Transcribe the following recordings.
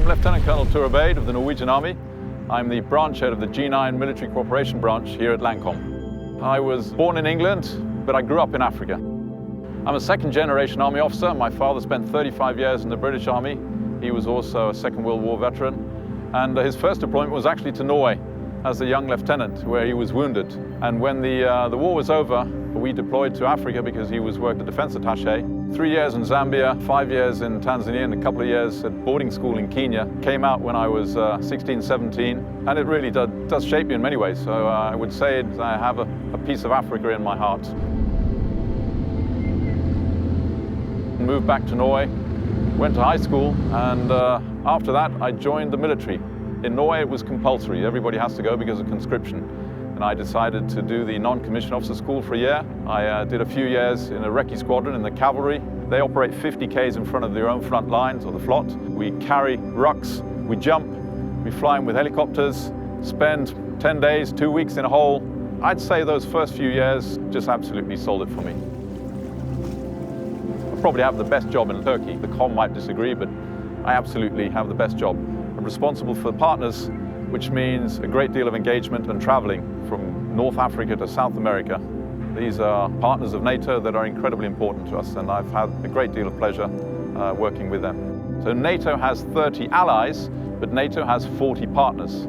Lieutenant Colonel Bade of the Norwegian Army. I'm the branch head of the G9 Military Cooperation Branch here at LANDCOM. I was born in England, but I grew up in Africa. I'm a second-generation Army officer. My father spent 35 years in the British Army. He was also a Second World War veteran. And his first deployment was actually to Norway as a young lieutenant, where he was wounded. And when the war was over, we deployed to Africa because he was worked as defense attaché. 3 years in Zambia, 5 years in Tanzania, and a couple of years at boarding school in Kenya. Came out when I was 16, 17, and it really does shape you in many ways. So I would say I have a piece of Africa in my heart. Moved back to Norway, went to high school, and after that I joined the military. In Norway it was compulsory, everybody has to go because of conscription. And I decided to do the non-commissioned officer school for a year. I did a few years in a recce squadron in the cavalry. They operate 50 k's in front of their own front lines, or the flot. We carry rucks, we jump, we fly them with helicopters, spend 10 days, 2 weeks in a hole. I'd say those first few years just absolutely sold it for me. I probably have the best job in Turkey. The com might disagree, but I absolutely have the best job. I'm responsible for partners, which means a great deal of engagement and traveling from North Africa to South America. These are partners of NATO that are incredibly important to us, and I've had a great deal of pleasure working with them. So NATO has 30 allies, but NATO has 40 partners.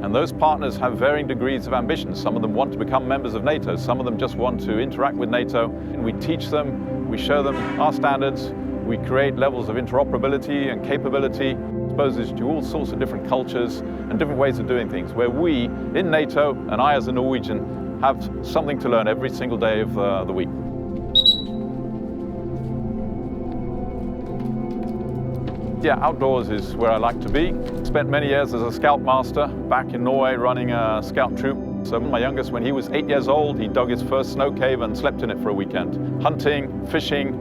And those partners have varying degrees of ambition. Some of them want to become members of NATO, some of them just want to interact with NATO. And we teach them, we show them our standards, we create levels of interoperability and capability, exposes to all sorts of different cultures and different ways of doing things, where we in NATO, and I as a Norwegian, have something to learn every single day of the week. Yeah, outdoors is where I like to be. Spent many years as a scoutmaster back in Norway running a scout troop. So my youngest, when he was 8 years old, he dug his first snow cave and slept in it for a weekend. Hunting, fishing,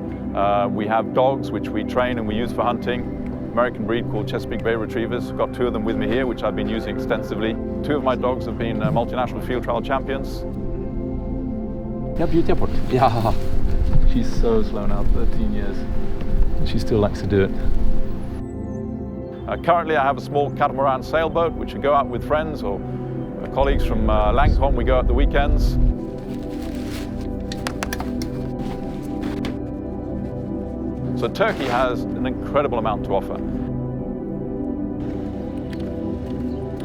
we have dogs which we train and we use for hunting. American breed called Chesapeake Bay Retrievers. I've got 2 of them with me here, which I've been using extensively. 2 of my dogs have been multinational field trial champions. Yeah, beauty airport. Yeah. She's so slow now, 13 years. And she still likes to do it. Currently I have a small catamaran sailboat, which we go out with friends or colleagues from LANDCOM. We go out the weekends. So Turkey has an incredible amount to offer.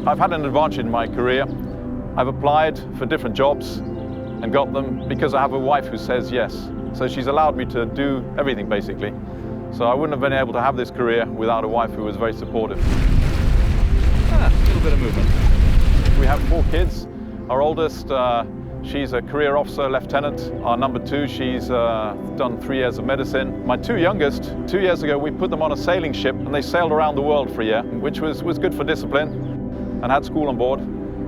I've had an advantage in my career. I've applied for different jobs and got them because I have a wife who says yes. So she's allowed me to do everything basically. So I wouldn't have been able to have this career without a wife who was very supportive. A little bit of movement. We have 4 kids. Our oldest, she's a career officer, lieutenant. Our number 2, she's done 3 years of medicine. My 2 youngest, 2 years ago, we put them on a sailing ship and they sailed around the world for a year, which was good for discipline, and had school on board.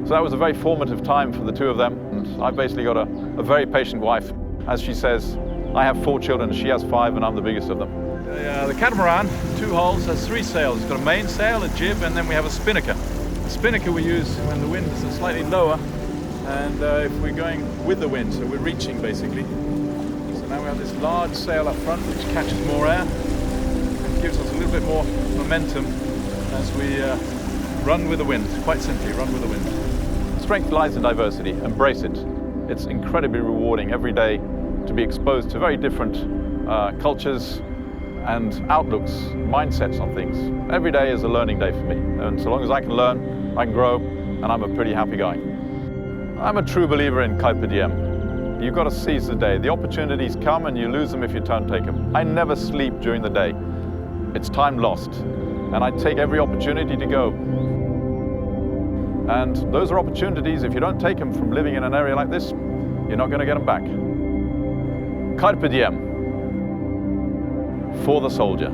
So that was a very formative time for the 2 of them. And I've basically got a very patient wife. As she says, I have 4 children, she has 5, and I'm the biggest of them. The catamaran, 2 hulls, has 3 sails. It's got a mainsail, a jib, and then we have a spinnaker. The spinnaker we use when the wind is slightly lower, and if we're going with the wind, so we're reaching basically. So now we have this large sail up front which catches more air and gives us a little bit more momentum as we run with the wind. Quite simply, run with the wind. Strength lies in diversity. Embrace it. It's incredibly rewarding every day to be exposed to very different cultures and outlooks, mindsets on things. Every day is a learning day for me, and so long as I can learn, I can grow, and I'm a pretty happy guy. I'm a true believer in carpe diem. You've got to seize the day. The opportunities come and you lose them if you don't take them. I never sleep during the day. It's time lost, and I take every opportunity to go. And those are opportunities, if you don't take them from living in an area like this, you're not going to get them back. Carpe diem. For the soldier.